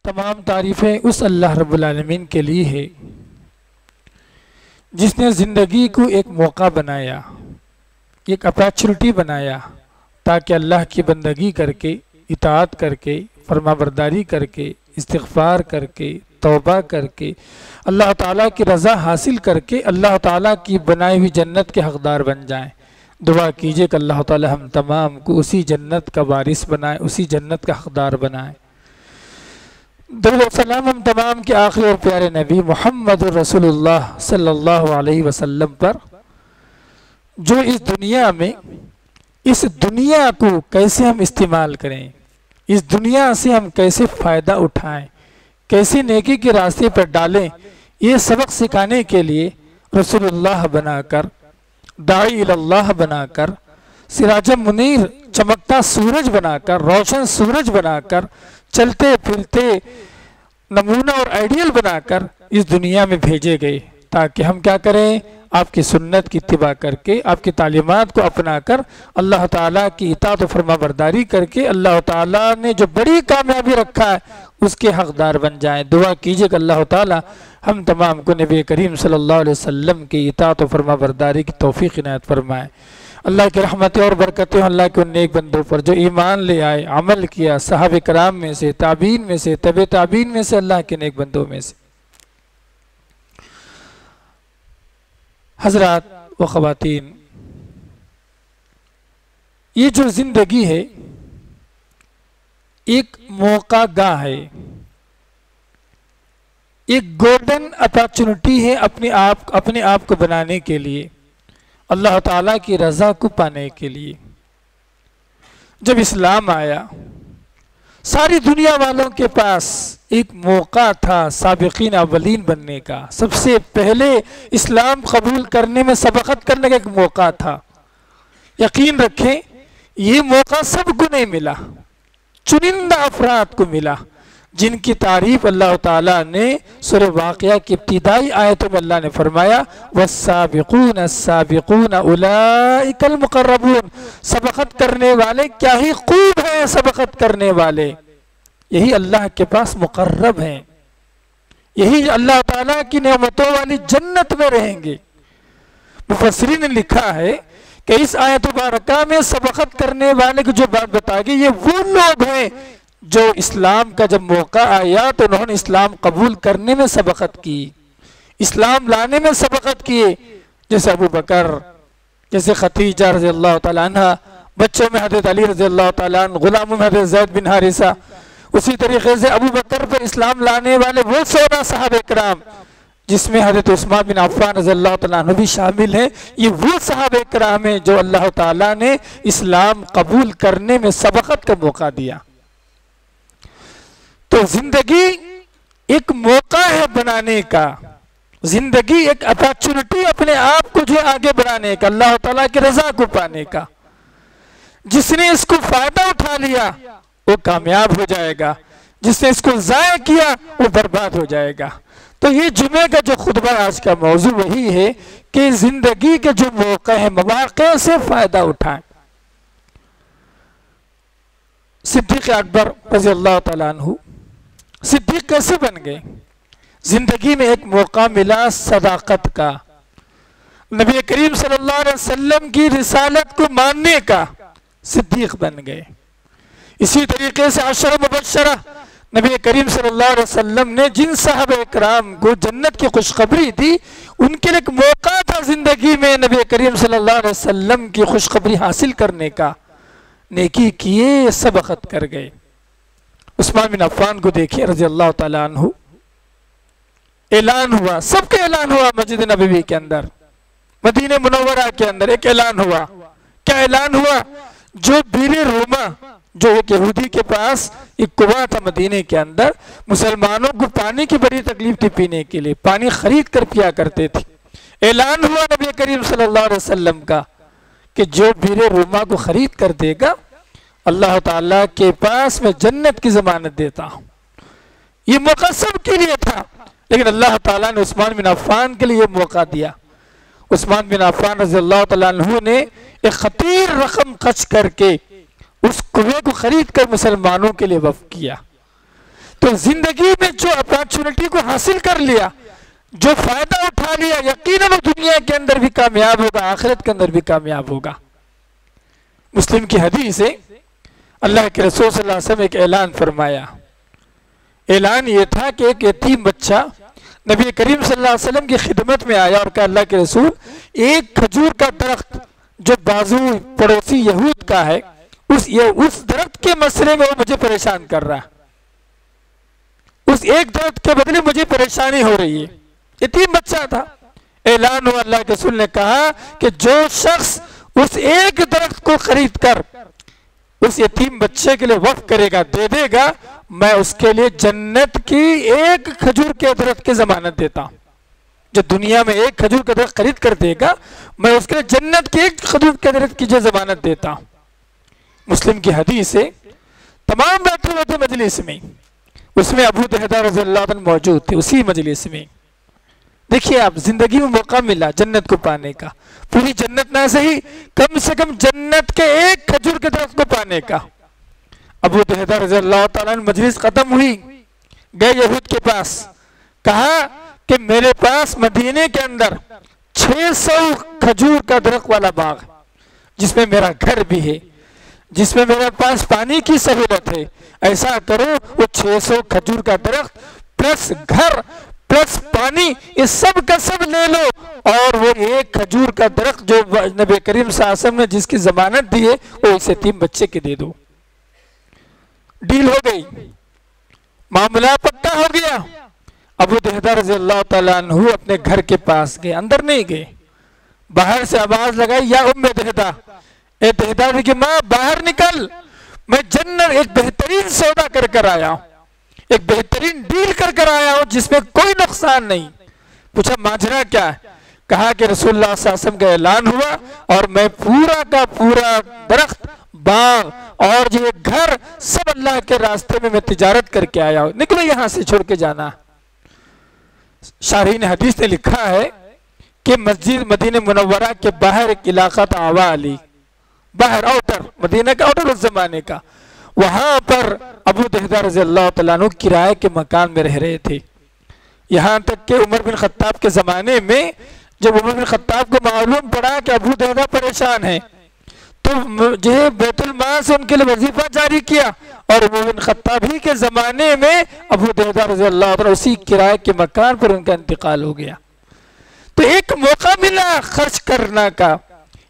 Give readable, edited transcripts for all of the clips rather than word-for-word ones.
تمام تعریفیں اس اللہ رب العالمین کے لیے ہے جس نے زندگی کو ایک موقع بنایا، ایک اپارچونٹی بنایا تاکہ اللہ کی بندگی کر کے، اطاعت کر کے، فرما برداری کر کے، استغفار کر کے، توبہ کر کے، اللہ تعالیٰ کی رضا حاصل کر کے اللہ تعالیٰ کی بنائی ہوئی جنت کے حقدار بن جائیں۔ دعا کیجئے کہ اللہ تعالیٰ ہم تمام کو اسی جنت کا وارث بنائے، اسی جنت کا حقدار بنائے۔ درود و سلام ہم تمام کے آخری اور پیارے نبی محمد رسول اللہ صلی اللہ علیہ وسلم پر، جو اس دنیا میں، اس دنیا کو کیسے ہم استعمال کریں، اس دنیا سے ہم کیسے فائدہ اٹھائیں، کیسے نیکی کے راستے پر ڈالیں، یہ سبق سکھانے کے لیے رسول اللہ بنا کر، داعی اللہ بنا کر، سراج منیر چمکتا سورج بنا کر، روشن سورج بنا کر، چلتے پھرتے نمونہ اور آئیڈیل بنا کر اس دنیا میں بھیجے گئے تاکہ ہم کیا کریں، آپ کی سنت کی اتباع کر کے، آپ کی تعلیمات کو اپنا کر، اللہ تعالیٰ کی اطاعت و فرما برداری کر کے اللہ تعالیٰ نے جو بڑی کامیابی رکھا ہے اس کے حقدار بن جائیں۔ دعا کیجئے کہ اللہ تعالیٰ ہم تمام کو نبی کریم صلی اللہ علیہ وسلم کی اطاعت و فرما برداری کی توفیق عنایت فرمائے۔ اللہ کی رحمتیں اور برکتیں اللہ کے ان نیک بندوں پر جو ایمان لے آئے، عمل کیا، صحابہ کرام میں سے، تابعین میں سے، تبع تابعین میں سے، اللہ کے نیک بندوں میں سے۔ حضرات و خواتین، یہ جو زندگی ہے ایک موقع گاہ ہے، ایک گولڈن اپارچونٹی ہے اپنے آپ کو بنانے کے لیے، اللہ تعالیٰ کی رضا کو پانے کے لیے۔ جب اسلام آیا، ساری دنیا والوں کے پاس ایک موقع تھا سابقین اولین بننے کا، سب سے پہلے اسلام قبول کرنے میں سبقت کرنے کا ایک موقع تھا۔ یقین رکھیں یہ موقع سب کو نہیں ملا، چنندہ افراد کو ملا، جن کی تعریف اللہ تعالیٰ نے سورہ واقعہ کی ابتدائی آیتوں میں اللہ نے فرمایا وَالسَّابِقُونَ السَّابِقُونَ أُولَئِكَ الْمُقَرَّبُونَ، سبقت کرنے والے کیا ہی خوب ہیں، سبقت کرنے والے یہی اللہ کے پاس مقرب ہیں، یہی اللہ تعالیٰ کی نعمتوں والی جنت میں رہیں گے۔ مفسرین نے لکھا ہے کہ اس آیت مبارکہ میں سبقت کرنے والے کو جو بات بتا گئی، یہ وہ لوگ ہیں جو اسلام کا جب موقع آیا تو انہوں نے اسلام قبول کرنے میں سبقت کی، اسلام لانے میں سبقت کیے، جیسے ابو بکر، جیسے خدیجہ رضی اللہ تعالیٰ عنہ، بچوں میں حضرت علی رضی اللہ تعالیٰ عنہ، غلاموں میں حضرت زید بن حارثہ۔ اسی طریقے سے ابو بکر پر اسلام لانے والے وہ 16 صحابہ کرام جس میں حضرت عثمان بن عفان رضی اللہ تعالیٰ عنہ بھی شامل ہیں، یہ وہ صحابہ کرام ہیں جو اللہ تعالیٰ نے اسلام قبول کرنے میں سبقت کا موقع دیا۔ تو زندگی ایک موقع ہے بنانے کا، زندگی ایک اپارچونٹی اپنے آپ کو جو آگے بڑھانے کا، اللہ تعالیٰ کی رضا کو پانے کا۔ جس نے اس کو فائدہ اٹھا لیا وہ کامیاب ہو جائے گا، جس نے اس کو ضائع کیا وہ برباد ہو جائے گا۔ تو یہ جمعے کا جو خطبہ آج کا موضوع وہی ہے کہ زندگی کے جو موقع ہیں، مواقع سے فائدہ اٹھائیں۔ صدیق اکبر رضی اللہ تعالیٰ عنہ صدیق کیسے بن گئے؟ زندگی میں ایک موقع ملا صداقت کا، نبی کریم صلی اللہ علیہ وسلم کی رسالت کو ماننے کا، صدیق بن گئے۔ اسی طریقے سے عشرہ مبشرہ، نبی کریم صلی اللہ علیہ وسلم نے جن صحابہ کرام کو جنت کی خوشخبری دی، ان کے لیے ایک موقع تھا زندگی میں نبی کریم صلی اللہ علیہ وسلم کی خوشخبری حاصل کرنے کا، نیکی کیے، سبقت کر گئے۔ عثمان بن عفان کو دیکھیں رضی اللہ تعالیٰ عنہ، اعلان ہوا، سب کے اعلان ہوا مسجد نبوی کے اندر، مدینہ منورہ کے اندر ایک اعلان ہوا۔ کیا اعلان ہوا؟ جو بیر روما، جو ایک یہودی کے پاس ایک کنواں تھا مدینہ کے اندر، مسلمانوں کو پانی کی بڑی تکلیف تھی، پینے کے لیے پانی خرید کر پیا کرتے تھے۔ اعلان ہوا نبی کریم صلی اللہ علیہ وسلم کا کہ جو بیر روما کو خرید کر دے گا، اللہ تعالیٰ کے پاس میں جنت کی ضمانت دیتا ہوں۔ یہ موقع سب کے لیے تھا، لیکن اللہ تعالیٰ نے عثمان بن عفان کے لیے یہ موقع دیا۔ عثمان بن عفان رضی اللہ تعالیٰ عنہ نے ایک خطیر رقم خرچ کر کے اس کنویں کو خرید کر مسلمانوں کے لیے وقف کیا۔ تو زندگی میں جو اپارچونٹی کو حاصل کر لیا، جو فائدہ اٹھا لیا، یقیناً وہ دنیا کے اندر بھی کامیاب ہوگا، آخرت کے اندر بھی کامیاب ہوگا۔ مسلم کی حدیث ہے، اللہ کے رسول صلی اللہ علیہ وسلم ایک اعلان فرمایا۔ اعلان یہ تھا کہ ایک یتیم بچہ نبی کریم صلی اللہ علیہ وسلم کی خدمت میں آیا اور کہا اللہ کے رسول، ایک کھجور کا درخت جو بازو پڑوسی یہود کا ہے، اس درخت کے مسئلے میں وہ مجھے پریشان کر رہا ہے، اس ایک درخت کے بدلے مجھے پریشانی ہو رہی ہے۔ یتیم بچہ تھا۔ اعلان ہوا، اللہ کے رسول نے کہا کہ جو شخص اس ایک درخت کو خرید کر اس یتیم بچے کے لیے وقف کرے گا، دے دے گا، میں اس کے لیے جنت کی ایک کھجور کے درخت کی ضمانت دیتا ہوں۔ جو دنیا میں ایک کھجور کا درخت خرید کر دے گا، میں اس کے لیے جنت کی ایک کھجور کے درخت کی جو ضمانت دیتا ہوں۔ مسلم کی حدیث ہے، تمام بیٹھے ہوئے تھے مجلس میں، اس میں ابو دہدہ رضی اللہ عنہ موجود تھے اسی مجلس میں۔ دیکھیے آپ، زندگی میں موقع ملا جنت کو پانے کا، پوری جنت نہ صحیح، کم سے کم جنت کے ایک کھجور کے درخت کو پانے کا۔ ابو دہدہ رضی اللہ تعالیٰ عنہ مجلس ختم ہوئی، گئے یہود کے پاس، کہا کہ میرے پاس مدینے کے اندر 600 کھجور کا درخت والا باغ، جس میں میرا گھر بھی ہے، جس میں میرے پاس پانی کی سہولت ہے، ایسا کرو وہ 600 کھجور کا درخت پلس گھر پلس پانی، یہ سب کا سب لے لو، اور وہ ایک کھجور کا درخت جو نبی کریم صلی اللہ علیہ وسلم نے جس کی ضمانت دی ہے، وہ اس یتیم بچے کے دے دو۔ ڈیل ہو گئی، معاملہ پکا ہو گیا۔ ابو دہدہ رضی اللہ تعالیٰ عنہ اپنے گھر کے پاس گئے، اندر نہیں گئے، باہر سے آواز لگائی، یا ام دہدہ، اے دہدہ کی ماں باہر نکل، میں جنت ایک بہترین سودا کر کر آیا ہوں، ایک بہترین ڈیل کر کر آیا ہوں جس میں کوئی نقصان نہیں۔ پوچھا ماجرا کیا ہے؟ کہا کہ رسول اللہ صلی اللہ علیہ وسلم کا اعلان ہوا اور میں پورا کا پورا درخت، باغ اور یہ گھر سب اللہ کے راستے میں تجارت کر کے آیا ہوں، نکلو یہاں سے، چھوڑ کے جانا۔ شارحین حدیث نے لکھا ہے کہ مسجد مدینہ منورہ کے باہر ایک علاقہ تھا آوا علی، باہر آؤٹر، مدینہ کا آؤٹر اس زمانے کا، وہاں پر ابو دہدہ رضی اللہ تعالیٰ عنہ کرائے کے مکان میں رہ رہے تھے، یہاں تک کہ عمر بن خطاب کے زمانے میں جب عمر بن خطاب کو معلوم پڑا کہ ابو دہدہ پریشان ہے، تو جو بیت المال سے ان کے لیے وظیفہ جاری کیا، اور عمر بن خطاب ہی کے زمانے میں ابو دہدہ رضی اللہ عنہ اسی کرائے کے مکان پر ان کا انتقال ہو گیا۔ تو ایک موقع ملا خرچ کرنا کا،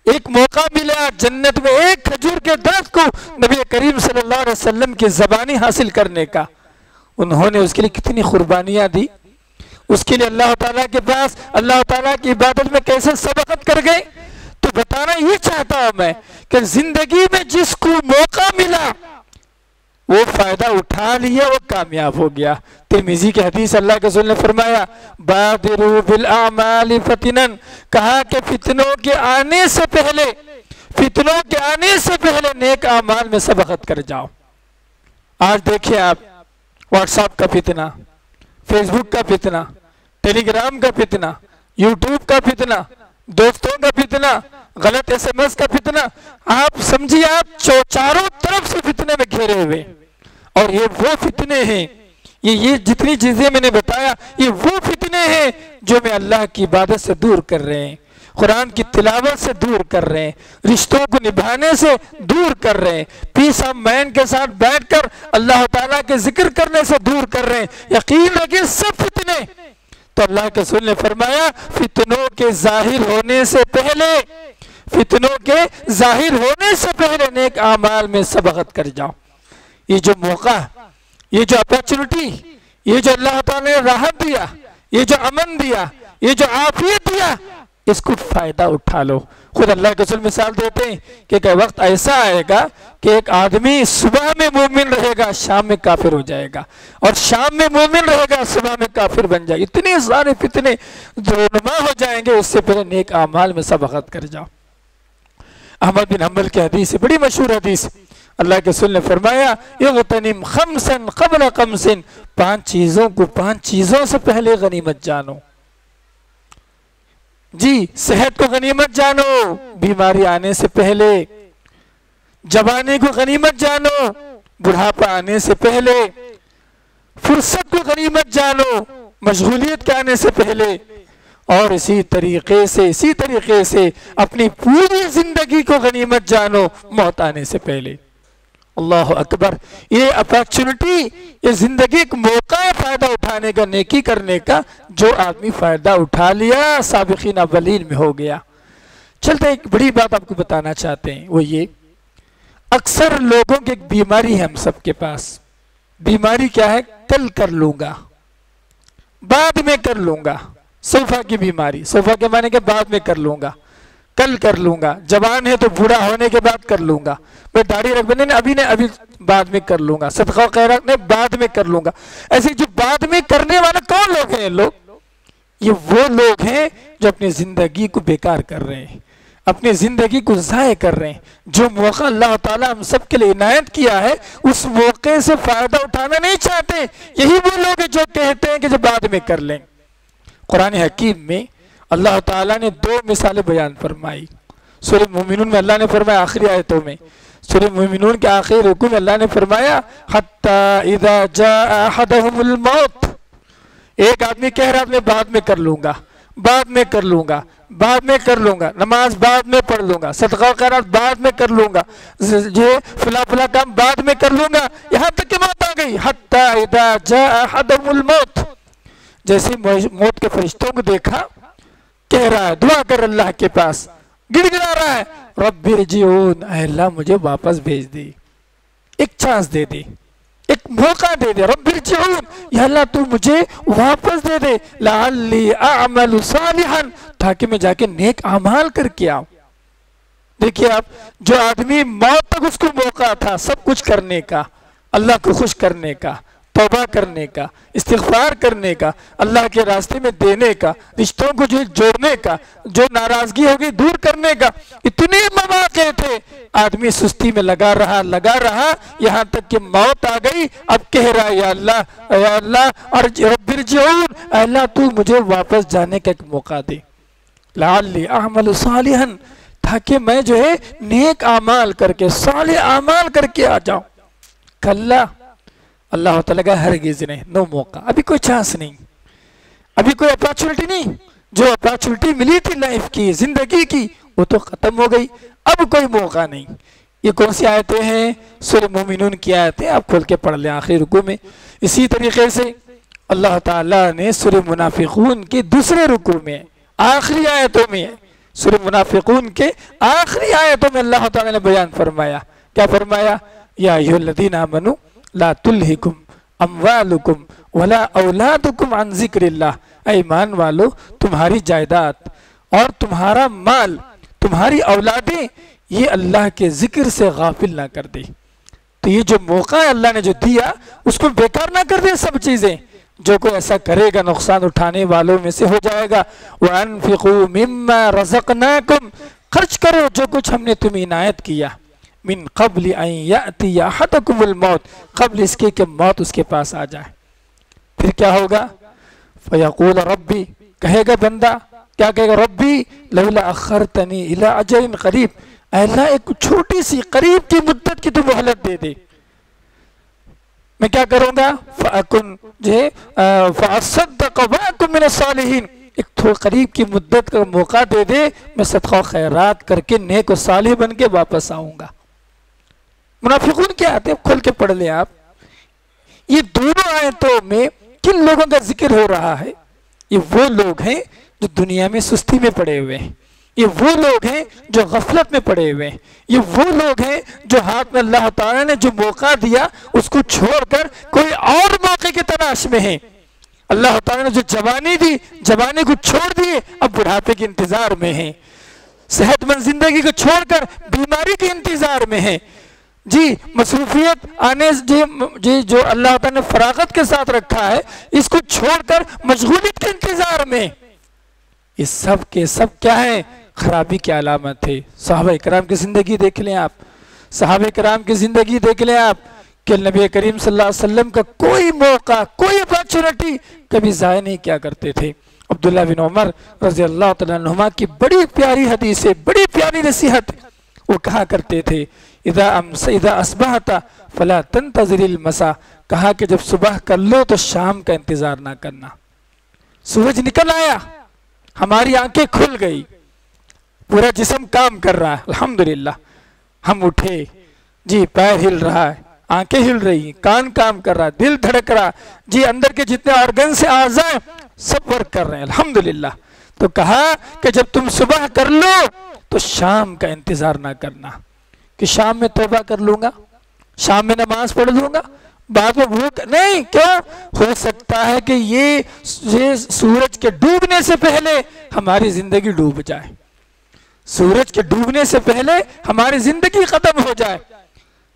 ایک موقع ملا جنت میں ایک کھجور کے درخت کو نبی کریم صلی اللہ علیہ وسلم کی زبانی حاصل کرنے کا۔ انہوں نے اس کے لیے کتنی قربانیاں دی، اس کے لیے اللہ تعالیٰ کے پاس اللہ تعالیٰ کی عبادت میں کیسے سبقت کر گئے۔ تو بتانا یہ چاہتا ہوں میں کہ زندگی میں جس کو موقع ملا وہ فائدہ اٹھا لیا، وہ کامیاب ہو گیا۔ ترمذی کی حدیث، اللہ کے رسول نے فرمایا بادروا بالاعمال فتنا، کہا کہ فتنوں کے آنے سے پہلے، فتنوں کے آنے سے پہلے نیک اعمال میں سبقت کر جاؤ۔ آج دیکھیں آپ، واٹس ایپ کا فتنہ، فیس بک کا فتنہ، ٹیلی گرام کا فتنہ، یوٹیوب کا فتنہ، دوستوں کا فتنہ، غلط ایس ایم ایس کا فتنہ، آپ سمجھیے آپ چاروں طرف سے فتنے میں گھیرے ہوئے، اور یہ وہ فتنے ہیں، یہ جتنی چیزیں میں نے بتایا یہ وہ فتنے ہیں جو میں اللہ کی عبادت سے دور کر رہے ہیں، قرآن کی تلاوت سے دور کر رہے ہیں، رشتوں کو نبھانے سے دور کر رہے ہیں، پیس آف مائنڈ کے ساتھ بیٹھ کر اللہ تعالیٰ کے ذکر کرنے سے دور کر رہے ہیں۔ یقین رکھیے سب فتنے، تو اللہ کے رسول نے فرمایا فتنوں کے ظاہر ہونے سے پہلے، فتنوں کے ظاہر ہونے سے پہلے نیک اعمال میں سبقت کر جاؤ۔ یہ جو موقع، یہ جو اپارچونٹی، یہ جو اللہ تعالیٰ نے راحت دیا، یہ جو امن دیا، یہ جو عافیت دیا، اس کو فائدہ اٹھا لو۔ خود اللہ کے رسول مثال دیتے ہیں کہ ایک وقت ایسا آئے گا کہ ایک آدمی صبح میں مومن رہے گا، شام میں کافر ہو جائے گا، اور شام میں مومن رہے گا، صبح میں کافر بن جائے گا۔ اتنے سارے فتنے رونما ہو جائیں گے، اس سے پہلے نیک اعمال میں سبقت کر جاؤ۔ احمد بن حنبل کی حدیث ہے، بڑی مشہور حدیث، اللہ کے رسول نے فرمایا اغتنم خمسا قبل خمس، 5 چیزوں کو 5 چیزوں سے پہلے غنیمت جانو۔ جی، صحت کو غنیمت جانو بیماری آنے سے پہلے، جوانی کو غنیمت جانو بڑھاپا آنے سے پہلے، فرصت کو غنیمت جانو مشغولیت کے آنے سے پہلے، اور اسی طریقے سے اپنی پوری زندگی کو غنیمت جانو موت آنے سے پہلے۔ اللہ اکبر، یہ اپارچونٹی، یہ زندگی ایک موقع ہے فائدہ اٹھانے کا، نیکی کرنے کا، جو آدمی فائدہ اٹھا لیا سابقین اولین میں ہو گیا۔ چلتے ایک بڑی بات آپ کو بتانا چاہتے ہیں، وہ یہ اکثر لوگوں کی ایک بیماری ہے ہم سب کے پاس۔ بیماری کیا ہے؟ کل کر لوں گا، بعد میں کر لوں گا۔ صوفہ کی بیماری، صوفہ کے معنی کہ بعد میں کر لوں گا، کل کر لوں گا۔ جوان ہے تو بوڑھا ہونے کے بعد کر لوں گا، میں داڑھی رکھ بنے ابھی بعد میں کر لوں گا، صدقہ و خیرات نے بعد میں کر لوں گا۔ ایسے جو بعد میں کرنے والا کون لوگ ہیں؟ لوگ یہ وہ لوگ ہیں جو اپنی زندگی کو بیکار کر رہے ہیں، اپنی زندگی کو ضائع کر رہے ہیں۔ جو موقع اللہ تعالیٰ ہم سب کے لیے عنایت کیا ہے اس موقع سے فائدہ اٹھانا نہیں چاہتے، یہی وہ لوگ ہیں جو کہتے ہیں کہ جو بعد میں کر لیں۔ قرآن حکیم میں اللہ تعالیٰ نے دو مثالیں بیان فرمائی۔ سورہ مومنون میں اللہ نے فرمایا، آخری آیتوں میں سورہ مومنون کے آخری رکوع میں اللہ نے فرمایا حَتَّى إِذَا جَاءَ أَحَدَهُمُ الْمَوْتُ، ایک آدمی کہہ رہا میں بعد میں کر لوں گا، بعد میں کر لوں گا، بعد میں کر لوں گا، نماز بعد میں پڑھ لوں گا، صدقہ و خیرات بعد میں کر لوں گا، یہ فلاں کام بعد میں کر لوں گا، یہاں تک کہ موت آ گئی۔ حَتَّى إِذَا جَاءَ أَحَدَهُمُ الْمَوْتُ، جیسے موت کے فرشتوں کو دیکھا، کہہ رہا ہے، دعا کر اللہ کے پاس، گڑ گڑا رہا ہے، رب ارجعون، اے اللہ مجھے واپس بھیج دے، ایک چانس دے دے، ایک موقع دے دے، رب ارجعون، یا اللہ تو مجھے واپس دے دے، لعلی اعمل صالحا، تاکہ میں جا کے نیک اعمال کر کے آؤں۔ دیکھیے آپ، جو آدمی موت تک اس کو موقع تھا سب کچھ کرنے کا، اللہ کو خوش کرنے کا، توبہ کرنے کا، استغفار کرنے کا، اللہ کے راستے میں دینے کا، رشتوں کو جو جوڑنے کا، جو ناراضگی ہوگی دور کرنے کا، اتنے مواقع تھے، آدمی سستی میں لگا رہا یہاں تک کہ موت آ گئی۔ اب کہہ رہا ہے یا اللہ رب ارجعون، اے اللہ تو مجھے واپس جانے کا ایک موقع دے، لعلی اعمل صالحا، تاکہ میں جو ہے نیک اعمال کر کے، صالح اعمال کر کے آ جاؤں۔ کلا، اللہ تعالیٰ کا ہرگز نہیں، نو موقع، ابھی کوئی چانس نہیں، ابھی کوئی اپارچونٹی نہیں، جو اپارچونٹی ملی تھی لائف کی، زندگی کی، وہ تو ختم ہو گئی، اب کوئی موقع نہیں۔ یہ کون سی آیتیں ہیں؟ سورہ مومنون کی آیتیں، آپ کھول کے پڑھ لیں آخری رکوع میں۔ اسی طریقے سے اللہ تعالیٰ نے سورہ منافقون کے دوسرے رکوع میں، آخری آیتوں میں، سورہ منافقون کے آخری آیتوں میں اللہ تعالیٰ نے بیان فرمایا، کیا فرمایا؟ یا ایھا الذین آمنوا لا تلہکم اموالکم ولا اولادکم عن ذکر اللہ، اے ایمان والو تمہاری جائیداد اور تمہارا مال، تمہاری اولادیں یہ اللہ کے ذکر سے غافل نہ کر دے۔ تو یہ جو موقع ہے اللہ نے جو دیا اس کو بیکار نہ کر دے سب چیزیں۔ جو کوئی ایسا کرے گا نقصان اٹھانے والوں میں سے ہو جائے گا۔ وَأَنفِقُوا مِمَّا رَزَقْنَاكُمْ، خرچ کرو جو کچھ ہم نے تمہیں عنایت کیا، من قبل ان یأتی احدکم الموت، قبل اس کے کہ موت اس کے پاس آ جائے۔ پھر کیا ہوگا؟ فیقول ربی، کہے گا بندہ، کیا کہے گا؟ ربی لولا اخرتنی الی اجل قریب، اے اللہ ایک چھوٹی سی قریب کی مدت کی تو مہلت دے دے، میں کیا کروں گا؟ فَأَكُنْ فَأَصَّدَّقَ وَأَكُنْ مِنَ الصَّالِحِينَ، ایک تھوڑا قریب کی مدت کا موقع دے دے، میں صدقہ و خیرات کر کے نیک و صالح بن کے واپس آؤں گا۔ منافقون کیا آتے ہیں؟ کھول کے پڑھ لیں آپ۔ یہ دونوں آیتوں میں کن لوگوں کا ذکر ہو رہا ہے؟ یہ وہ لوگ ہیں جو دنیا میں سستی میں پڑے ہوئے ہیں، یہ وہ لوگ ہیں جو غفلت میں پڑے ہوئے ہیں، یہ وہ لوگ ہیں جو ہاتھ میں اللہ تعالیٰ نے جو موقع دیا اس کو چھوڑ کر کوئی اور موقع کی تلاش میں ہیں۔ اللہ تعالیٰ نے جو جوانی دی، جوانی کو چھوڑ دیے، اب بڑھاپے کے انتظار میں ہیں، صحت مند زندگی کو چھوڑ کر بیماری کے انتظار میں ہیں۔ جی مصروفیت آنے جی جو اللہ تعالیٰ نے فراغت کے ساتھ رکھا ہے اس کو چھوڑ کر مشغولیت کے انتظار میں، یہ سب کے سب کیا ہے؟ خرابی کی علامت ہے۔ صحابہ کرام کی زندگی دیکھ لیں آپ، صحابہ کرام کی زندگی دیکھ لیں آپ کہ نبی کریم صلی اللہ علیہ وسلم کا کوئی موقع، کوئی اپارچونٹی کبھی ضائع نہیں کیا کرتے تھے۔ عبداللہ بن عمر رضی اللہ تعالیٰ عنہما کی بڑی پیاری حدیث ہے، بڑی پیاری نصیحت، وہ کہا کرتے تھے اذا اصبحت فلا تنتظر المساء، کہا کہ جب صبح کر لو تو شام کا انتظار نہ کرنا۔ سورج نکل آیا، ہماری آنکھیں کھل گئی، پورا جسم کام کر رہا ہے، الحمدللہ ہم اٹھے، جی پیر ہل رہا ہے، آنکھیں ہل رہی ہیں، کان کام کر رہا ہے، دل دھڑک رہا، جی اندر کے جتنے آرگن سے اعضاء ہیں سب ورک کر رہے ہیں، الحمدللہ۔ تو کہا کہ جب تم صبح کر لو تو شام کا انتظار نہ کرنا کہ شام میں توبہ کر لوں گا، شام میں نماز پڑھ لوں گا، بعد میں بھوک نہیں، کیوں؟ ہو سکتا ہے کہ یہ سورج کے ڈوبنے سے پہلے ہماری زندگی ڈوب جائے، سورج کے ڈوبنے سے پہلے ہماری زندگی ختم ہو جائے،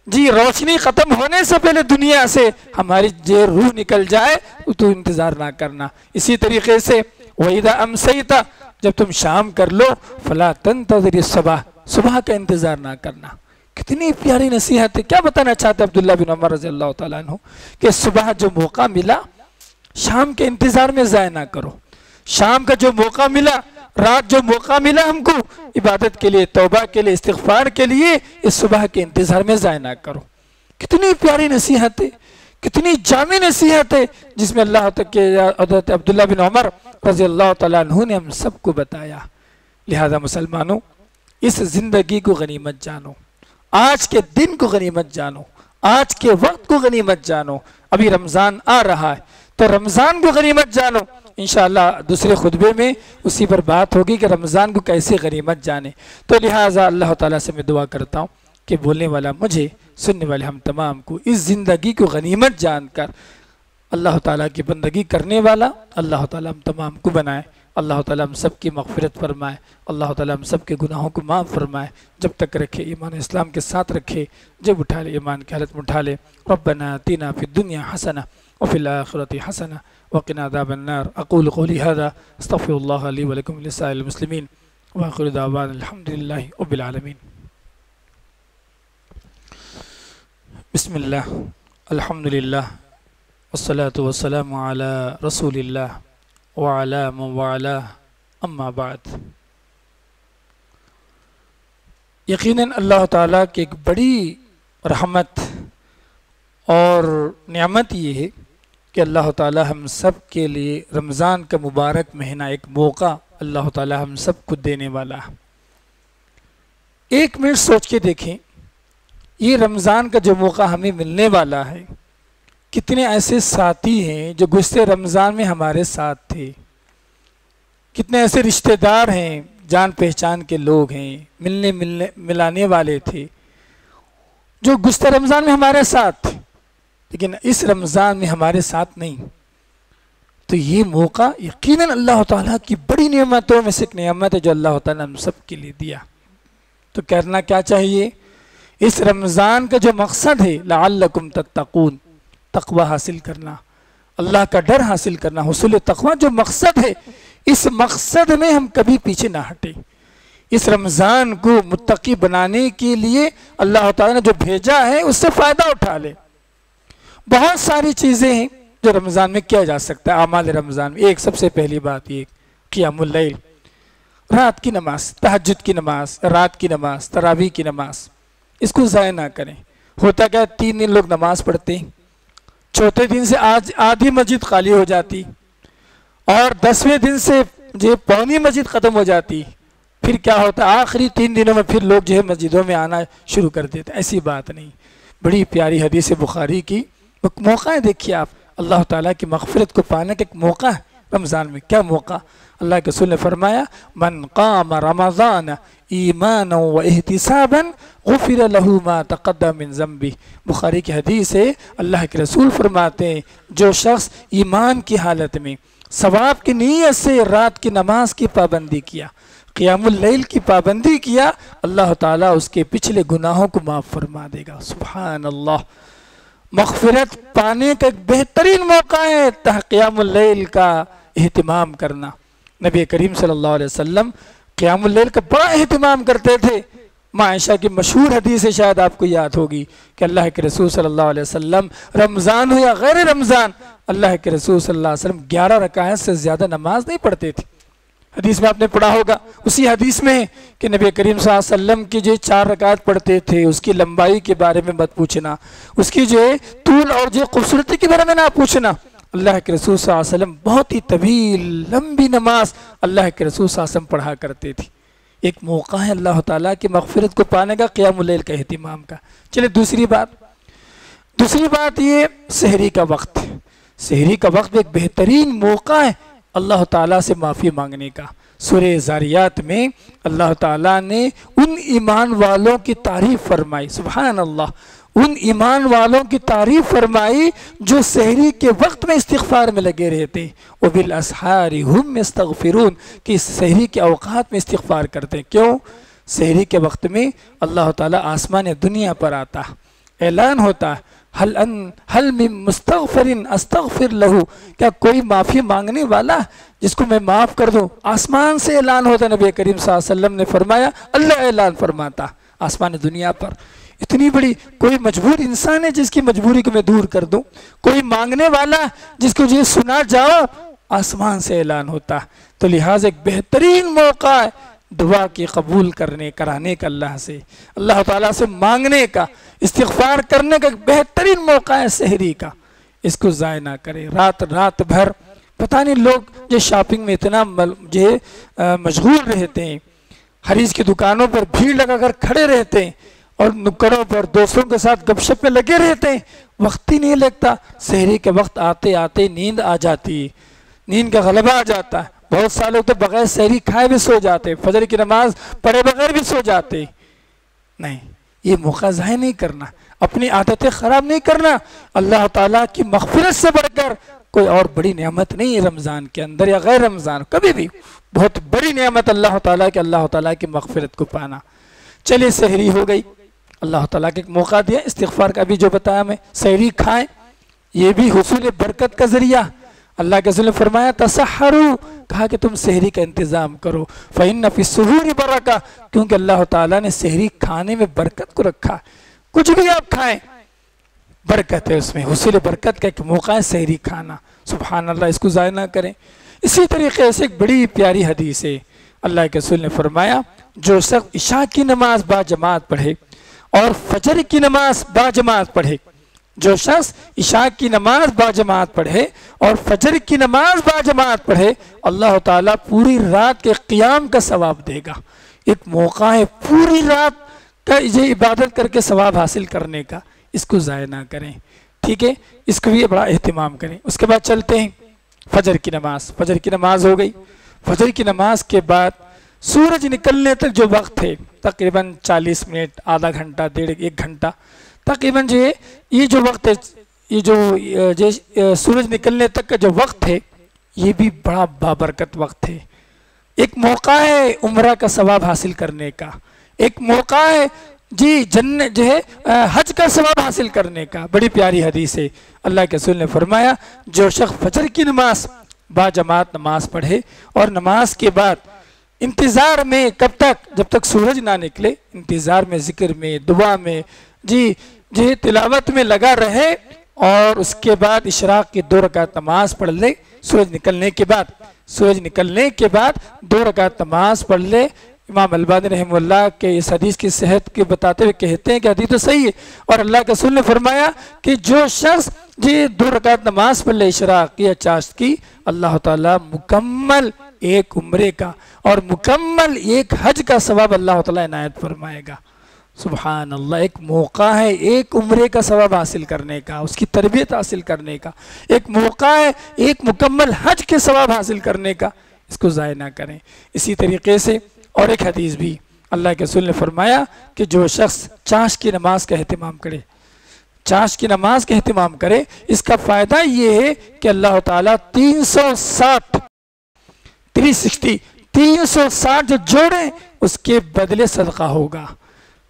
جی روشنی ختم ہونے سے پہلے دنیا سے ہماری روح نکل جائے، تو انتظار نہ کرنا۔ اسی طریقے سے وَإِذَا أَمْسَيْتَ، جب تم شام کر لو فَلَا تَنْتَظِرِ الصَّبَاحَ، صبح کا انتظار نہ کرنا۔ کتنی پیاری نصیحت ہے۔ کیا بتانا چاہتے عبداللہ بن عمر رضی اللہ تعالیٰ عنہ کہ صبح جو موقع ملا شام کے انتظار میں ضائع نہ کرو، شام کا جو موقع ملا، رات جو موقع ملا ہم کو عبادت کے لیے، توبہ کے لیے، استغفار کے لیے، اس صبح کے انتظار میں ضائع نہ کرو۔ کتنی پیاری نصیحت ہے، کتنی جامع نصیحت ہے، جس میں اللہ کے حضرت عبداللہ بن عمر رضی اللہ تعالیٰ عنہ نے ہم سب کو بتایا۔ لہذا مسلمانوں، اس زندگی کو غنیمت جانو، آج کے دن کو غنیمت جانو، آج کے وقت کو غنیمت جانو۔ ابھی رمضان آ رہا ہے تو رمضان کو غنیمت جانو۔ انشاءاللہ دوسرے خطبے میں اسی پر بات ہوگی کہ رمضان کو کیسے غنیمت جانے۔ تو لہٰذا اللہ تعالیٰ سے میں دعا کرتا ہوں کہ بولنے والا مجھے، سننے والے ہم تمام کو اس زندگی کو غنیمت جان کر اللہ تعالیٰ کی بندگی کرنے والا اللہ تعالیٰ ہم تمام کو بنائے۔ اللہ تعالیٰ ہم سب کی مغفرت فرمائے، اللہ تعالیٰ ہم سب کے گناہوں کو معاف فرمائے، جب تک رکھے ایمان اسلام کے ساتھ رکھے، جب اٹھا لے ایمان کی حالت میں اٹھا لے۔ ربنا آتنا فی الدنیا حسنہ وفی الآخرۃ حسنہ وقنا عذاب النار۔ اقول قولی ھذا استغفر اللہ لی ولکم ولسائر المسلمین وآخر دعوانا الحمد للہ رب العالمین۔ بسم اللہ، الحمد للہ، والصلاة والسلام علی رسول اللہ وعلی من والاه، اما بعد۔ یقیناً اللہ تعالیٰ کی ایک بڑی رحمت اور نعمت یہ ہے کہ اللہ تعالیٰ ہم سب کے لیے رمضان کا مبارک مہینہ ایک موقع اللہ تعالیٰ ہم سب کو دینے والا ہے۔ ایک منٹ سوچ کے دیکھیں، یہ رمضان کا جو موقع ہمیں ملنے والا ہے، کتنے ایسے ساتھی ہیں جو گزشتہ رمضان میں ہمارے ساتھ تھے، کتنے ایسے رشتہ دار ہیں، جان پہچان کے لوگ ہیں، ملانے والے تھے جو گزشتہ رمضان میں ہمارے ساتھ تھے، لیکن اس رمضان میں ہمارے ساتھ نہیں۔ تو یہ موقع یقیناً اللہ تعالیٰ کی بڑی نعمتوں میں سے ایک نعمت ہے جو اللہ تعالیٰ نے ہم سب کے لیے دیا۔ تو کرنا کیا چاہیے؟ اس رمضان کا جو مقصد ہے لعلکم تتقون، تقوی حاصل کرنا، اللہ کا ڈر حاصل کرنا، حصول تقوی جو مقصد ہے، اس مقصد میں ہم کبھی پیچھے نہ ہٹیں۔ اس رمضان کو متقی بنانے کے لیے اللہ تعالیٰ نے جو بھیجا ہے اس سے فائدہ اٹھا لے۔ بہت ساری چیزیں ہیں جو رمضان میں کیا جا سکتا ہے، اعمال رمضان میں۔ ایک سب سے پہلی بات یہ قیام اللیل، رات کی نماز، تہجد کی نماز، رات کی نماز، تراویح کی نماز، اس کو ضائع نہ کریں۔ ہوتا کیا 3 دن لوگ نماز پڑھتے ہیں، چوتھے دن سے آدھی مسجد خالی ہو جاتی، اور 10ویں دن سے جو پونی مسجد ختم ہو جاتی، پھر کیا ہوتا ہے آخری 3 دنوں میں پھر لوگ جو ہے مسجدوں میں آنا شروع کر دیتے۔ ایسی بات نہیں، بڑی پیاری حدیث بخاری کی موقع ہے، دیکھیے آپ، اللہ تعالیٰ کی مغفرت کو پانے کا ایک موقع ہے رمضان میں۔ کیا موقع؟ اللہ کے رسول نے فرمایا من قام رمضان ایمانا و احتسابا غفر له ما تقدم من ذنبه۔ بخاری کی حدیث ہے، اللہ کے رسول فرماتے ہیں جو شخص ایمان کی حالت میں ثواب کی نیت سے رات کی نماز کی پابندی کیا، قیام اللیل کی پابندی کیا، اللہ تعالیٰ اس کے پچھلے گناہوں کو معاف فرما دے گا۔ سبحان اللہ، مغفرت پانے کا ایک بہترین موقع ہے قیام اللیل کا اہتمام کرنا۔ نبی کریم صلی اللہ علیہ وسلم قیام اللیل کا بڑا اہتمام کرتے تھے۔ ماں عائشہ کی مشہور حدیث ہے، شاید آپ کو یاد ہوگی، کہ اللہ کے رسول صلی اللہ علیہ وسلم رمضان ہو یا غیر رمضان، اللہ کے رسول صلی اللہ علیہ وسلم 11 رکعت سے زیادہ نماز نہیں پڑھتے تھے۔ حدیث میں آپ نے پڑھا ہوگا، اسی حدیث میں کہ نبی کریم صلی اللہ علیہ وسلم کی جو 4 رکعت پڑھتے تھے اس کی لمبائی کے بارے میں مت پوچھنا، اس کی جو طول اور جو خوبصورتی کے بارے میں نہ پوچھنا۔ اللہ کے رسول صلی اللہ علیہ وسلم بہت ہی طویل لمبی نماز اللہ کے رسول صلی اللہ علیہ وسلم پڑھا کرتے تھے۔ ایک موقع ہے اللہ تعالیٰ کی مغفرت کو پانے کا، قیام اللیل کا اہتمام کا۔ چلے دوسری بات یہ سحری کا وقت ہے۔ سحری کا وقت ایک بہترین موقع ہے اللہ تعالیٰ سے معافی مانگنے کا۔ سورہ زاریات میں اللہ تعالیٰ نے ان ایمان والوں کی تعریف فرمائی، سبحان اللہ، ان ایمان والوں کی تعریف فرمائی جو سحری کے وقت میں استغفار میں لگے رہتے، وَبِالْأَسْحَارِ هُمْ يَسْتَغْفِرُونَ، کہ سحری کے اوقات میں استغفار کرتے ہیں۔ کیوں؟ سحری کے وقت میں اللہ تعالیٰ آسمان دنیا پر آتا، اعلان ہوتا ہے حل من مستغفر استغفر لہو، کیا کوئی معافی مانگنے والا جس کو میں معاف کر دوں؟ آسمان سے اعلان ہوتا، نبی کریم صلی اللہ علیہ وسلم نے فرمایا اللہ اعلان فرماتا آسمان دنیا پر۔ اتنی بڑی کوئی مجبور انسان ہے جس کی مجبوری کو میں دور کر دوں، کوئی مانگنے والا جس کو یہ سنا جاؤ، آسمان سے اعلان ہوتا۔ تو لہٰذا ایک بہترین موقع ہے دعا کی قبول کرانے کا، اللہ سے، اللہ تعالیٰ سے مانگنے کا، استغفار کرنے کا ایک بہترین موقع ہے سحری کا۔ اس کو ضائع نہ کریں۔ رات بھر پتہ نہیں لوگ جو شاپنگ میں اتنا مشغول رہتے ہیں، حریص کی دکانوں پر بھیڑ لگا کر کھڑے رہتے ہیں اور نکڑوں پر دوستوں کے ساتھ گپ شپ میں لگے رہتے ہیں، وقت ہی نہیں لگتا۔ سحری کے وقت آتے آتے نیند آ جاتی ہے، نیند کا غلبہ آ جاتا ہے۔ بہت سارے لوگ تو بغیر سحری کھائے بھی سو جاتے، فجر کی نماز پڑھے بغیر بھی سو جاتے۔ نہیں، یہ موقع ضائع نہیں کرنا، اپنی عادتیں خراب نہیں کرنا۔ اللہ تعالیٰ کی مغفرت سے بڑھ کر کوئی اور بڑی نعمت نہیں ہے رمضان کے اندر یا غیر رمضان، کبھی بھی بہت بڑی نعمت اللہ تعالیٰ کی مغفرت کو پانا۔ چلیے سحری ہو گئی، اللہ تعالیٰ کے ایک موقع دیا، استغفار کا بھی جو بتایا میں، سحری کھائیں، یہ بھی حصول برکت کا ذریعہ۔ اللہ کے رسول نے فرمایا تسحروا، کہا کہ تم سحری کا انتظام کرو، فإن فی السحور برکہ، کیونکہ اللہ تعالیٰ نے سحری کھانے میں برکت کو رکھا۔ کچھ بھی آپ کھائیں برکت ہے اس میں، حصول برکت کا ایک موقع ہے سحری کھانا، سبحان اللہ، اس کو ضائع نہ کریں۔ اسی طریقے سے ایک بڑی پیاری حدیث ہے، اللہ کے رسول نے فرمایا جو شخص عشاء کی نماز با جماعت پڑھے اور فجر کی نماز با جماعت پڑھے، جو شخص عشاء کی نماز با جماعت پڑھے اور فجر کی نماز با جماعت پڑھے، اللہ تعالیٰ پوری رات کے قیام کا ثواب دے گا۔ ایک موقع ہے پوری رات کا یہ عبادت کر کے ثواب حاصل کرنے کا، اس کو ضائع نہ کریں، ٹھیک ہے، اس کو بھی بڑا اہتمام کریں۔ اس کے بعد چلتے ہیں فجر کی نماز۔ فجر کی نماز ہو گئی، فجر کی نماز کے بعد سورج نکلنے تک جو وقت ہے تقریباً 40 منٹ، آدھا گھنٹہ، 1.5 گھنٹہ تقریباً جو ہے، یہ جو وقت ہے، یہ جو سورج نکلنے تک کا جو وقت ہے، یہ بھی بڑا بابرکت وقت ہے۔ ایک موقع ہے عمرہ کا ثواب حاصل کرنے کا، ایک موقع ہے جی جنت جو ہے حج کا ثواب حاصل کرنے کا۔ بڑی پیاری حدیث ہے، اللہ کے رسول نے فرمایا جو شخص فجر کی نماز با جماعت نماز پڑھے اور نماز کے بعد انتظار میں، کب تک؟ جب تک سورج نہ نکلے، انتظار میں، ذکر میں، دعا میں، جی تلاوت میں لگا رہے، اور اس کے بعد اشراق کی 2 رکعت نماز پڑھ لے۔ سورج نکلنے کے بعد 2 رکعت نماز پڑھ لے۔ امام البانی رحمہ اللہ کے اس حدیث کی صحت کے بتاتے ہوئے کہتے ہیں کہ حدیث تو صحیح ہے، اور اللہ کے رسول نے فرمایا کہ جو شخص 2 رکعت نماز پڑھ لے اشراق کی یا چاشت کی، اللہ تعالیٰ مکمل ایک عمرے کا اور مکمل ایک حج کا ثواب اللہ تعالیٰ عنایت فرمائے گا۔ سبحان اللہ، ایک موقع ہے ایک عمرے کا ثواب حاصل کرنے کا، اس کی تربیت حاصل کرنے کا، ایک موقع ہے ایک مکمل حج کے ثواب حاصل کرنے کا، اس کو ضائع نہ کریں۔ اسی طریقے سے اور ایک حدیث بھی اللہ کے رسول نے فرمایا کہ جو شخص چاشت کی نماز کا اہتمام کرے، چاشت کی نماز کا اہتمام کرے، اس کا فائدہ یہ ہے کہ اللہ تعالیٰ 360 جو جوڑیں اس کے بدلے صدقہ ہوگا،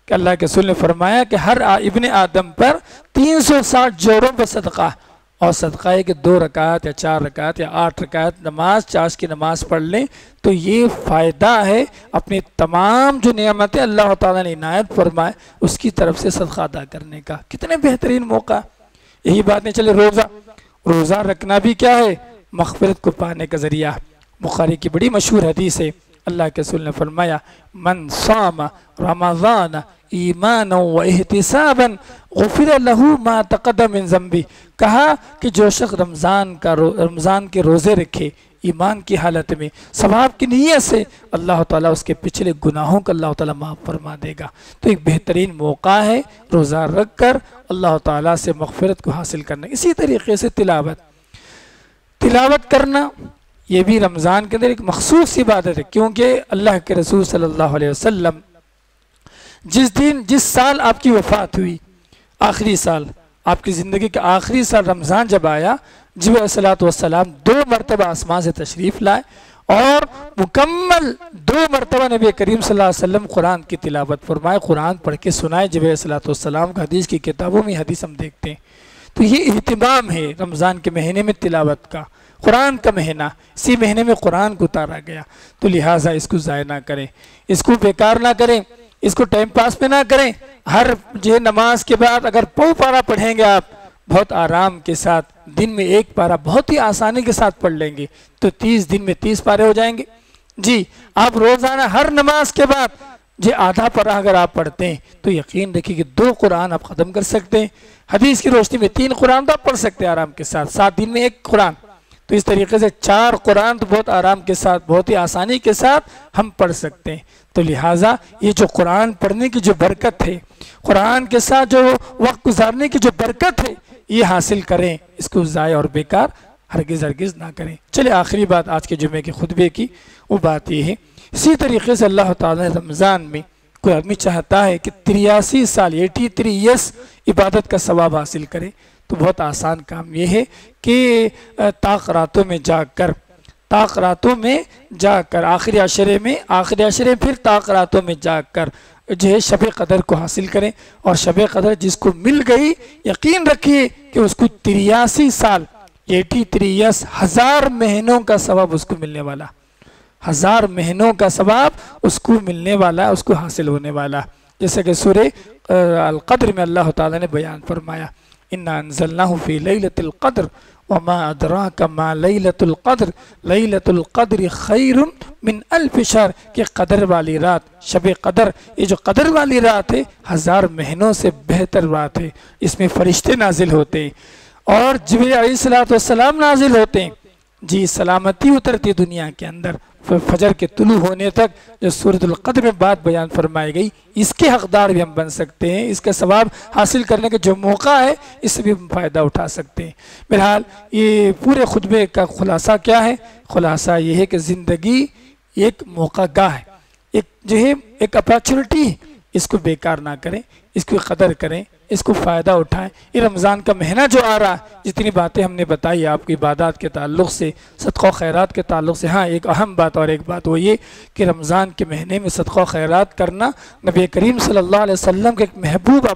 کہ اللہ کے رسول نے فرمایا کہ ہر ابن آدم پر 360 جوڑوں پر صدقہ، اور صدقہ ہے کہ 2 رکعت یا 4 رکعت یا 8 رکعت نماز چاشت کی نماز پڑھ لیں، تو یہ فائدہ ہے اپنی تمام جو نعمتیں اللہ تعالیٰ نے عنایت فرمائے اس کی طرف سے صدقہ ادا کرنے کا۔ کتنے بہترین موقع، یہی بات نہیں۔ چلے روزہ رکھنا بھی کیا ہے؟ مغفرت کو پانے کا ذریعہ۔ بخاری کی بڑی مشہور حدیث ہے، اللہ کے رسول نے فرمایا من صام رمضان ایمانا و احتسابا غفر له ما تقدم من ذنبی، کہا کہ جو شخص رمضان کے روزے رکھے ایمان کی حالت میں ثواب کی نیت سے، اللہ تعالیٰ اس کے پچھلے گناہوں کو اللہ تعالیٰ معاف فرما دے گا۔ تو ایک بہترین موقع ہے روزہ رکھ کر اللہ تعالیٰ سے مغفرت کو حاصل کرنا۔ اسی طریقے سے تلاوت کرنا یہ بھی رمضان کے اندر ایک مخصوص عبادت ہے، کیونکہ اللہ کے رسول صلی اللہ علیہ وسلم جس سال آپ کی وفات ہوئی، آخری سال، آپ کی زندگی کا آخری سال رمضان جب آیا، جب علیہ الصلوۃ والسلام 2 مرتبہ آسمان سے تشریف لائے اور مکمل 2 مرتبہ نبی کریم صلی اللہ علیہ وسلم قرآن کی تلاوت فرمائے، قرآن پڑھ کے سنائے۔ جب علیہ الصلوۃ والسلام کا حدیث کی کتابوں میں حدیث ہم دیکھتے ہیں، تو یہ اہتمام ہے رمضان کے مہینے میں تلاوت کا، قرآن کا مہینہ، اسی مہینے میں قرآن کو اتارا گیا، تو لہٰذا اس کو ضائع نہ کریں، اس کو بیکار نہ کریں، اس کو ٹائم پاس میں نہ کریں۔ ہر نماز کے بعد اگر پارہ پڑھیں گے آپ بہت آرام کے ساتھ، دن میں 1 پارہ بہت ہی آسانی کے ساتھ پڑھ لیں گے تو 30 دن میں 30 پارے ہو جائیں گے۔ جی آپ روزانہ ہر نماز کے بعد آدھا پارہ اگر آپ پڑھتے ہیں تو یقین رکھیے کہ 2 قرآن آپ ختم کر سکتے ہیں۔ حدیث کی روشنی میں 3 قرآن تو آپ پڑھ سکتے ہیں آرام کے ساتھ، 7 دن میں 1 قرآن، تو اس طریقے سے 4 قرآن تو بہت آرام کے ساتھ، بہت ہی آسانی کے ساتھ ہم پڑھ سکتے ہیں۔ تو لہٰذا یہ جو قرآن پڑھنے کی جو برکت ہے، قرآن کے ساتھ جو وقت گزارنے کی جو برکت ہے، یہ حاصل کریں، اس کو ضائع اور بیکار ہرگز نہ کریں۔ چلے آخری بات آج کے جمعے کے خطبے کی، وہ بات یہ ہے، اسی طریقے سے اللہ تعالیٰ رمضان میں کوئی آدمی چاہتا ہے کہ 83 سال 83 ایئرس عبادت کا ثواب حاصل کرے، تو بہت آسان کام یہ ہے کہ طاق راتوں میں جا کر آخری عشرے میں پھر طاق راتوں میں جا کر شب قدر کو حاصل کریں، اور شب قدر جس کو مل گئی یقین رکھیے کہ اس کو 83 سال 83 ایئرس 1000 مہینوں کا ثواب اس کو ملنے والا، 1000 مہینوں کا ثواب اس کو ملنے والا، اس کو حاصل ہونے والا۔ جیسے کہ سورہ القدر میں اللہ تعالیٰ نے بیان فرمایا اِنَّا أَنزَلْنَاهُ فِي لَيْلَةِ الْقَدْرِ وَمَا أَدْرَاكَ مَا لَيْلَةُ الْقَدْرِ لَيْلَةُ الْقَدْرِ خَيْرٌ مِّنْ أَلْفِ شَهْرٍ، کہ قدر والی رات، شب قدر، یہ جو قدر والی رات ہے 1000 مہینوں سے بہتر رات ہے۔ اس میں فرشتے نازل ہوتے ہیں اور جبریل علیہ السلام نازل ہوتے ہیں، جی سلامتی اترتی دنیا کے اندر فجر کے طلوع ہونے تک۔ جو سورۃ القدر میں بات بیان فرمائی گئی، اس کے حقدار بھی ہم بن سکتے ہیں، اس کا ثواب حاصل کرنے کا جو موقع ہے اس سے بھی ہم فائدہ اٹھا سکتے ہیں۔ بہرحال یہ پورے خطبے کا خلاصہ کیا ہے؟ خلاصہ یہ ہے کہ زندگی ایک موقع گاہ ہے، ایک اپارچونٹی ہے، اس کو بیکار نہ کریں، اس کی قدر کریں، اس کو فائدہ اٹھائیں۔ یہ رمضان کا مہینہ جو آ رہا ہے، جتنی باتیں ہم نے بتائی آپ کی عبادات کے تعلق سے، صدقہ و خیرات کے تعلق سے، ہاں ایک اہم بات اور ایک بات وہ یہ کہ رمضان کے مہینے میں صدقہ و خیرات کرنا نبی کریم صلی اللہ علیہ وسلم کا ایک محبوب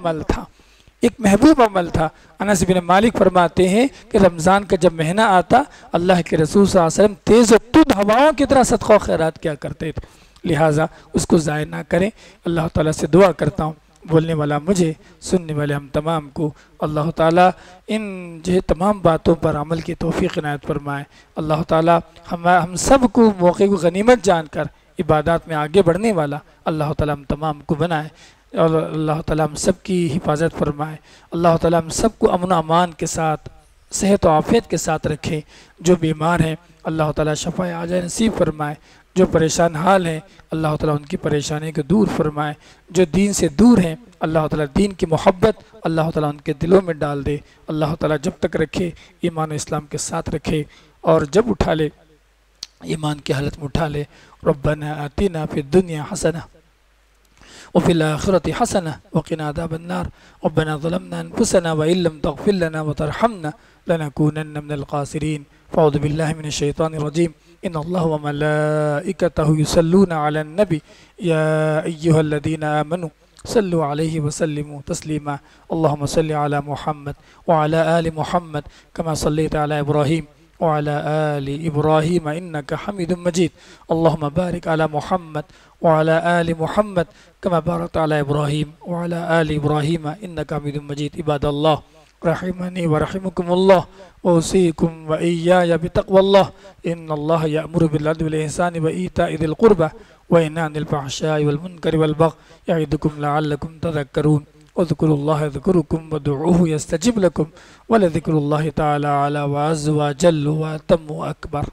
عمل تھا، انس بن مالک فرماتے ہیں کہ رمضان کا جب مہینہ آتا اللہ کے رسول صلی اللہ علیہ وسلم تیز و تند ہواؤں کی طرح صدقہ و خیرات کیا کرتے تھے، لہٰذا اس کو ضائع نہ کریں۔ اللہ تعالیٰ سے دعا کرتا ہوں بولنے والا مجھے، سننے والے ہم تمام کو اللہ تعالیٰ ان تمام باتوں پر عمل کی توفیق عنایت فرمائے۔ اللہ تعالیٰ ہم سب کو موقع کو غنیمت جان کر عبادات میں آگے بڑھنے والا اللہ تعالیٰ ہم تمام کو بنائے، اور اللہ تعالیٰ ہم سب کی حفاظت فرمائے۔ اللہ تعالیٰ ہم سب کو امن و امان کے ساتھ، صحت و عافیت کے ساتھ رکھے۔ جو بیمار ہیں اللہ تعالیٰ شفا عاجلہ نصیب فرمائے، جو پریشان حال ہیں اللہ تعالیٰ ان کی پریشانی کو دور فرمائے، جو دین سے دور ہیں اللہ تعالیٰ دین کی محبت اللہ تعالیٰ ان کے دلوں میں ڈال دے۔ اللہ تعالیٰ جب تک رکھے ایمان و اسلام کے ساتھ رکھے، اور جب اٹھا لے ایمان کی حالت میں اٹھا لے۔ ربنا آتنا فی الدنیا حسنہ وفي الآخرة حسنة وقنا عذاب النار ربنا ظلمنا أنفسنا وإن لم تغفر لنا وترحمنا لنكونن من الخاسرين فأعوذ بالله من الشيطان الرجيم إن الله وملائكته يصلون على النبي يا أيها الذين آمنوا صلوا عليه وسلموا تسليما اللهم صل على محمد وعلى آل محمد كما صليت على إبراهيم وعلى آل إبراهيم إنك حميد مجيد اللهم بارك على محمد وعلى آل محمد كما باركت على إبراهيم وعلى آل إبراهيم إنك حميد مجيد عباد الله رحمني ورحمكم الله أوصيكم وإياي بتقوى الله إن الله يأمر بالعدل والإحسان وإيتاء ذي القربى وينهى عن الفحشاء والمنكر والبغي يعظكم لعلكم تذكرون اذكروا الله يذكركم وادعوه يستجب لكم ولذكر الله تعالى أعلى وأعز وأجل وأتم وأكبر